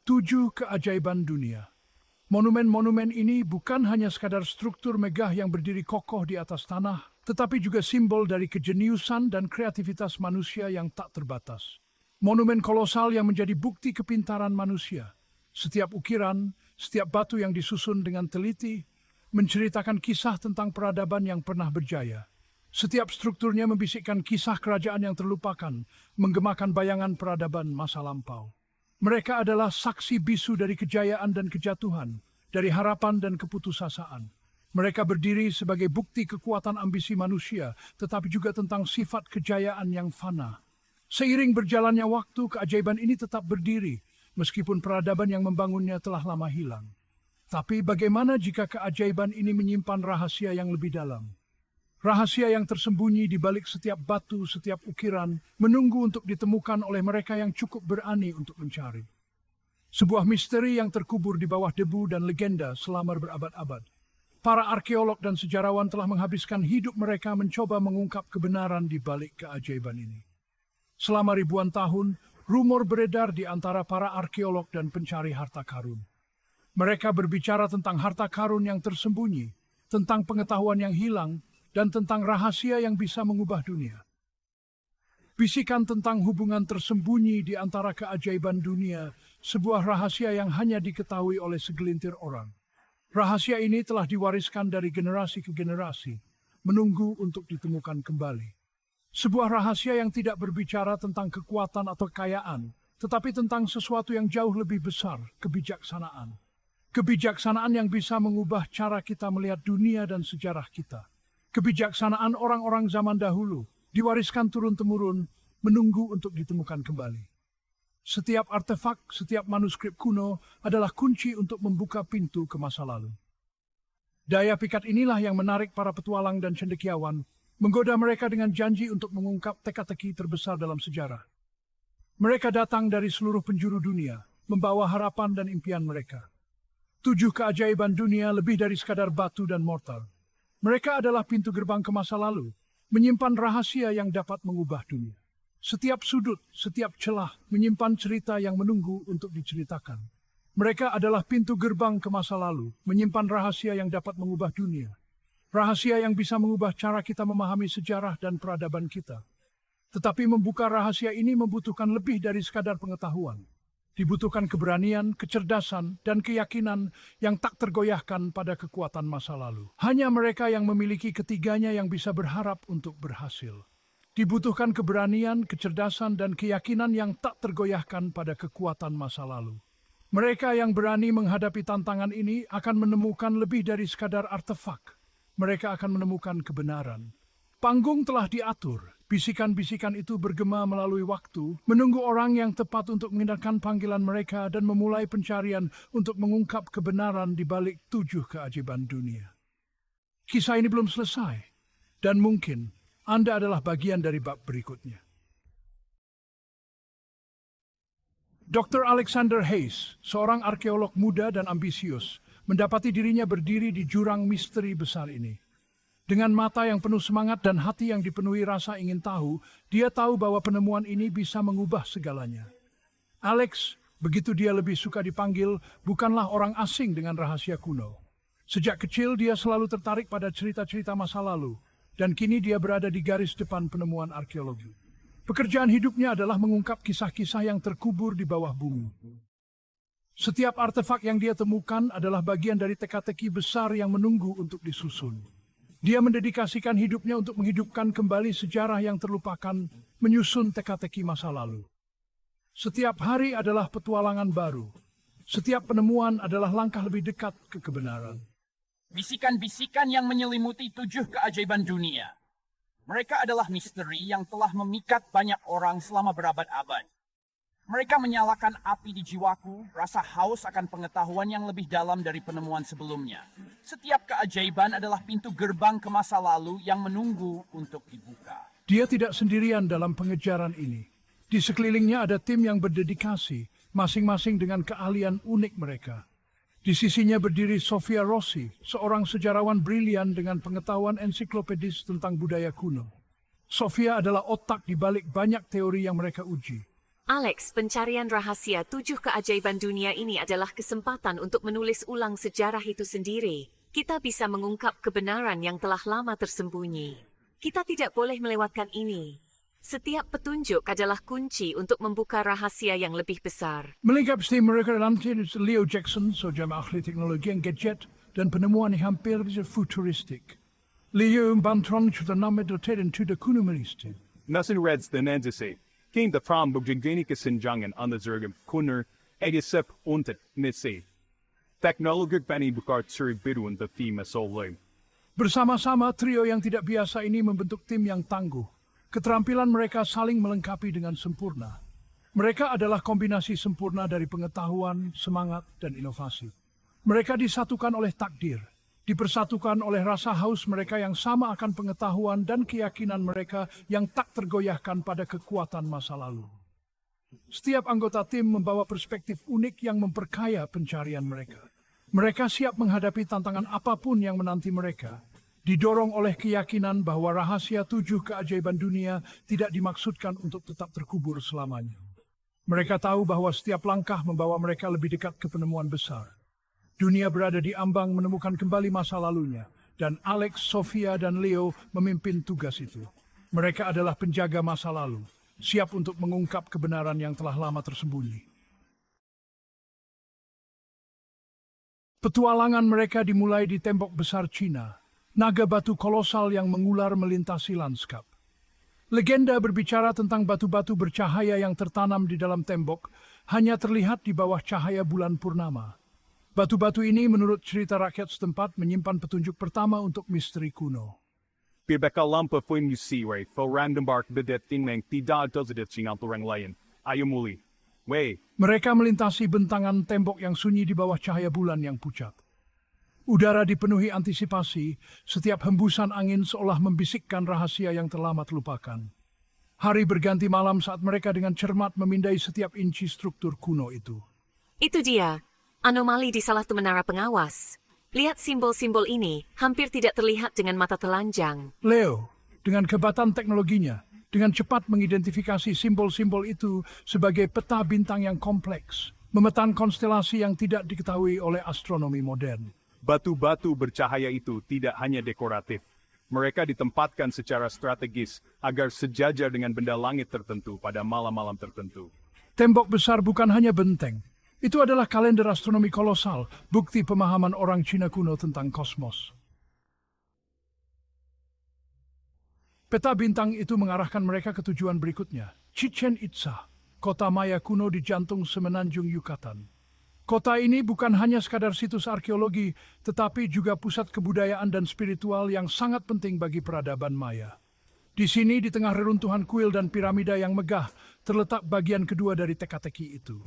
7 keajaiban dunia. Monumen-monumen ini bukan hanya sekadar struktur megah yang berdiri kokoh di atas tanah, tetapi juga simbol dari kejeniusan dan kreativitas manusia yang tak terbatas. Monumen kolosal yang menjadi bukti kepintaran manusia. Setiap ukiran, setiap batu yang disusun dengan teliti, menceritakan kisah tentang peradaban yang pernah berjaya. Setiap strukturnya membisikkan kisah kerajaan yang terlupakan, menggemakan bayangan peradaban masa lampau. Mereka adalah saksi bisu dari kejayaan dan kejatuhan, dari harapan dan keputusasaan. Mereka berdiri sebagai bukti kekuatan ambisi manusia, tetapi juga tentang sifat kejayaan yang fana. Seiring berjalannya waktu, keajaiban ini tetap berdiri, meskipun peradaban yang membangunnya telah lama hilang. Tapi bagaimana jika keajaiban ini menyimpan rahasia yang lebih dalam? Rahasia yang tersembunyi di balik setiap batu, setiap ukiran, menunggu untuk ditemukan oleh mereka yang cukup berani untuk mencari. Sebuah misteri yang terkubur di bawah debu dan legenda selama berabad-abad. Para arkeolog dan sejarawan telah menghabiskan hidup mereka mencoba mengungkap kebenaran di balik keajaiban ini. Selama ribuan tahun, rumor beredar di antara para arkeolog dan pencari harta karun. Mereka berbicara tentang harta karun yang tersembunyi, tentang pengetahuan yang hilang, dan tentang rahasia yang bisa mengubah dunia. Bisikan tentang hubungan tersembunyi di antara keajaiban dunia, sebuah rahasia yang hanya diketahui oleh segelintir orang. Rahasia ini telah diwariskan dari generasi ke generasi, menunggu untuk ditemukan kembali. Sebuah rahasia yang tidak berbicara tentang kekuatan atau kekayaan, tetapi tentang sesuatu yang jauh lebih besar, kebijaksanaan. Kebijaksanaan yang bisa mengubah cara kita melihat dunia dan sejarah kita. Kebijaksanaan orang-orang zaman dahulu diwariskan turun-temurun, menunggu untuk ditemukan kembali. Setiap artefak, setiap manuskrip kuno adalah kunci untuk membuka pintu ke masa lalu. Daya pikat inilah yang menarik para petualang dan cendekiawan, menggoda mereka dengan janji untuk mengungkap teka-teki terbesar dalam sejarah. Mereka datang dari seluruh penjuru dunia, membawa harapan dan impian mereka. 7 keajaiban dunia lebih dari sekadar batu dan mortar. Mereka adalah pintu gerbang ke masa lalu, menyimpan rahasia yang dapat mengubah dunia. Setiap sudut, setiap celah menyimpan cerita yang menunggu untuk diceritakan. Mereka adalah pintu gerbang ke masa lalu, menyimpan rahasia yang dapat mengubah dunia. Rahasia yang bisa mengubah cara kita memahami sejarah dan peradaban kita. Tetapi membuka rahasia ini membutuhkan lebih dari sekadar pengetahuan. Dibutuhkan keberanian, kecerdasan, dan keyakinan yang tak tergoyahkan pada kekuatan masa lalu. Hanya mereka yang memiliki ketiganya yang bisa berharap untuk berhasil. Dibutuhkan keberanian, kecerdasan, dan keyakinan yang tak tergoyahkan pada kekuatan masa lalu. Mereka yang berani menghadapi tantangan ini akan menemukan lebih dari sekadar artefak. Mereka akan menemukan kebenaran. Panggung telah diatur. Bisikan-bisikan itu bergema melalui waktu, menunggu orang yang tepat untuk mendengarkan panggilan mereka dan memulai pencarian untuk mengungkap kebenaran di balik 7 keajaiban dunia. Kisah ini belum selesai, dan mungkin Anda adalah bagian dari bab berikutnya. Dr. Alexander Hayes, seorang arkeolog muda dan ambisius, mendapati dirinya berdiri di jurang misteri besar ini. Dengan mata yang penuh semangat dan hati yang dipenuhi rasa ingin tahu, dia tahu bahwa penemuan ini bisa mengubah segalanya. Alex, begitu dia lebih suka dipanggil, bukanlah orang asing dengan rahasia kuno. Sejak kecil dia selalu tertarik pada cerita-cerita masa lalu, dan kini dia berada di garis depan penemuan arkeologi. Pekerjaan hidupnya adalah mengungkap kisah-kisah yang terkubur di bawah bumi. Setiap artefak yang dia temukan adalah bagian dari teka-teki besar yang menunggu untuk disusun. Dia mendedikasikan hidupnya untuk menghidupkan kembali sejarah yang terlupakan, menyusun teka-teki masa lalu. Setiap hari adalah petualangan baru. Setiap penemuan adalah langkah lebih dekat ke kebenaran. Bisikan-bisikan yang menyelimuti 7 keajaiban dunia. Mereka adalah misteri yang telah memikat banyak orang selama berabad-abad. Mereka menyalakan api di jiwaku, rasa haus akan pengetahuan yang lebih dalam dari penemuan sebelumnya. Setiap keajaiban adalah pintu gerbang ke masa lalu yang menunggu untuk dibuka. Dia tidak sendirian dalam pengejaran ini. Di sekelilingnya ada tim yang berdedikasi, masing-masing dengan keahlian unik mereka. Di sisinya berdiri Sofia Rossi, seorang sejarawan brilian dengan pengetahuan ensiklopedis tentang budaya kuno. Sofia adalah otak di balik banyak teori yang mereka uji. Alex, pencarian rahasia 7 keajaiban dunia ini adalah kesempatan untuk menulis ulang sejarah itu sendiri. Kita bisa mengungkap kebenaran yang telah lama tersembunyi. Kita tidak boleh melewatkan ini. Setiap petunjuk adalah kunci untuk membuka rahasia yang lebih besar. Melengkapi tim mereka dalam Leo Jackson, seorang ahli teknologi yang gadget dan penemuan yang hampir futuristik. Leo bantuan sudah nama doteran sudah kuno meristik. Nasin Reds den Endese. Came the from Bugjengvenika Sinjangan on the Zergam Kunner, Edisep Untet Nisse. Teknologi Bani Bukart Suri Bidun the theme Solay. Bersama-sama, trio yang tidak biasa ini membentuk tim yang tangguh. Keterampilan mereka saling melengkapi dengan sempurna. Mereka adalah kombinasi sempurna dari pengetahuan, semangat, dan inovasi. Mereka disatukan oleh takdir, dipersatukan oleh rasa haus mereka yang sama akan pengetahuan dan keyakinan mereka yang tak tergoyahkan pada kekuatan masa lalu. Setiap anggota tim membawa perspektif unik yang memperkaya pencarian mereka. Mereka siap menghadapi tantangan apapun yang menanti mereka, didorong oleh keyakinan bahwa rahasia 7 keajaiban dunia tidak dimaksudkan untuk tetap terkubur selamanya. Mereka tahu bahwa setiap langkah membawa mereka lebih dekat ke penemuan besar. Dunia berada di ambang menemukan kembali masa lalunya, dan Alex, Sofia, dan Leo memimpin tugas itu. Mereka adalah penjaga masa lalu, siap untuk mengungkap kebenaran yang telah lama tersembunyi. Petualangan mereka dimulai di tembok besar Cina, naga batu kolosal yang mengular melintasi lanskap. Legenda berbicara tentang batu-batu bercahaya yang tertanam di dalam tembok, hanya terlihat di bawah cahaya bulan purnama. Batu-batu ini menurut cerita rakyat setempat menyimpan petunjuk pertama untuk misteri kuno. Bibeka lampa fuen yusi way, fo random bark bidet tingmeng tidak dozidet singanturang lain. Ayo muli. Wey. Mereka melintasi bentangan tembok yang sunyi di bawah cahaya bulan yang pucat. Udara dipenuhi antisipasi, setiap hembusan angin seolah membisikkan rahasia yang terlama terlupakan. Hari berganti malam saat mereka dengan cermat memindai setiap inci struktur kuno itu. Itu dia. Anomali di salah satu menara pengawas. Lihat simbol-simbol ini, hampir tidak terlihat dengan mata telanjang. Leo, dengan kehebatan teknologinya, dengan cepat mengidentifikasi simbol-simbol itu sebagai peta bintang yang kompleks, memetan konstelasi yang tidak diketahui oleh astronomi modern. Batu-batu bercahaya itu tidak hanya dekoratif. Mereka ditempatkan secara strategis agar sejajar dengan benda langit tertentu pada malam-malam tertentu. Tembok besar bukan hanya benteng. Itu adalah kalender astronomi kolosal, bukti pemahaman orang Cina kuno tentang kosmos. Peta bintang itu mengarahkan mereka ke tujuan berikutnya, Chichen Itza, kota Maya kuno di jantung semenanjung Yucatan. Kota ini bukan hanya sekadar situs arkeologi, tetapi juga pusat kebudayaan dan spiritual yang sangat penting bagi peradaban Maya. Di sini, di tengah reruntuhan kuil dan piramida yang megah, terletak bagian kedua dari teka-teki itu.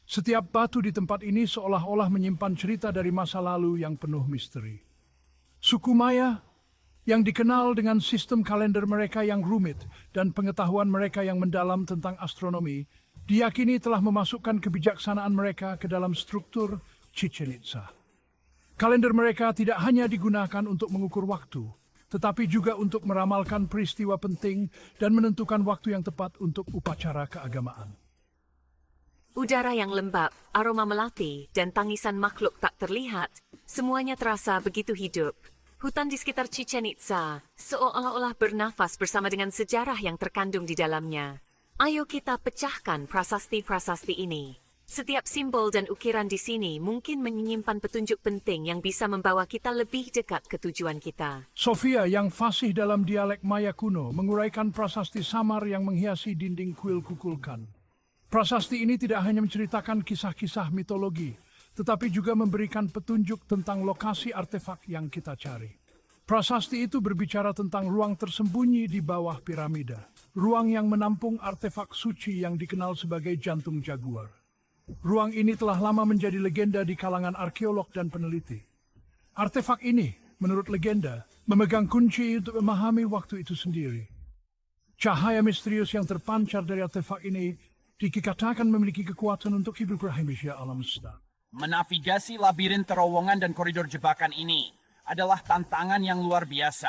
Setiap batu di tempat ini seolah-olah menyimpan cerita dari masa lalu yang penuh misteri. Suku Maya, yang dikenal dengan sistem kalender mereka yang rumit dan pengetahuan mereka yang mendalam tentang astronomi, diyakini telah memasukkan kebijaksanaan mereka ke dalam struktur Chichen Itza. Kalender mereka tidak hanya digunakan untuk mengukur waktu, tetapi juga untuk meramalkan peristiwa penting dan menentukan waktu yang tepat untuk upacara keagamaan. Udara yang lembab, aroma melati, dan tangisan makhluk tak terlihat, semuanya terasa begitu hidup. Hutan di sekitar Chichen Itza seolah-olah bernafas bersama dengan sejarah yang terkandung di dalamnya. Ayo kita pecahkan prasasti-prasasti ini. Setiap simbol dan ukiran di sini mungkin menyimpan petunjuk penting yang bisa membawa kita lebih dekat ke tujuan kita. Sofia yang fasih dalam dialek Maya kuno menguraikan prasasti samar yang menghiasi dinding kuil kukulkan. Prasasti ini tidak hanya menceritakan kisah-kisah mitologi, tetapi juga memberikan petunjuk tentang lokasi artefak yang kita cari. Prasasti itu berbicara tentang ruang tersembunyi di bawah piramida, ruang yang menampung artefak suci yang dikenal sebagai jantung jaguar. Ruang ini telah lama menjadi legenda di kalangan arkeolog dan peneliti. Artefak ini, menurut legenda, memegang kunci untuk memahami waktu itu sendiri. Cahaya misterius yang terpancar dari artefak ini dikatakan memiliki kekuatan untuk hidup rahasia alam semesta. Menavigasi labirin terowongan dan koridor jebakan ini adalah tantangan yang luar biasa.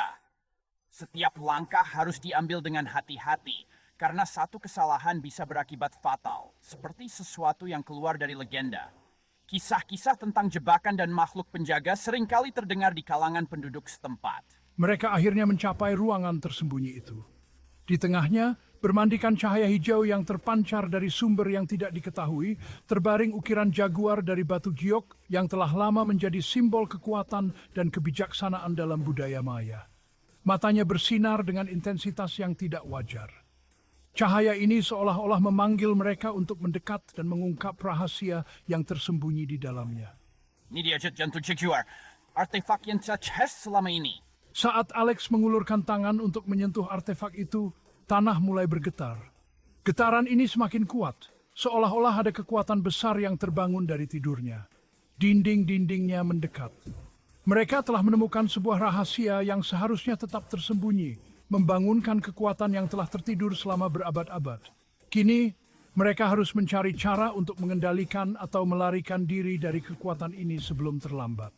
Setiap langkah harus diambil dengan hati-hati, Karena satu kesalahan bisa berakibat fatal, seperti sesuatu yang keluar dari legenda. Kisah-kisah tentang jebakan dan makhluk penjaga seringkali terdengar di kalangan penduduk setempat. Mereka akhirnya mencapai ruangan tersembunyi itu. Di tengahnya, bermandikan cahaya hijau yang terpancar dari sumber yang tidak diketahui, terbaring ukiran jaguar dari batu giok yang telah lama menjadi simbol kekuatan dan kebijaksanaan dalam budaya Maya. Matanya bersinar dengan intensitas yang tidak wajar. Cahaya ini seolah-olah memanggil mereka untuk mendekat dan mengungkap rahasia yang tersembunyi di dalamnya. Ini dia jantung jaguar, artefak yang Chess selama ini. Saat Alex mengulurkan tangan untuk menyentuh artefak itu, tanah mulai bergetar. Getaran ini semakin kuat, seolah-olah ada kekuatan besar yang terbangun dari tidurnya. Dinding-dindingnya mendekat. Mereka telah menemukan sebuah rahasia yang seharusnya tetap tersembunyi, membangunkan kekuatan yang telah tertidur selama berabad-abad. Kini, mereka harus mencari cara untuk mengendalikan atau melarikan diri dari kekuatan ini sebelum terlambat.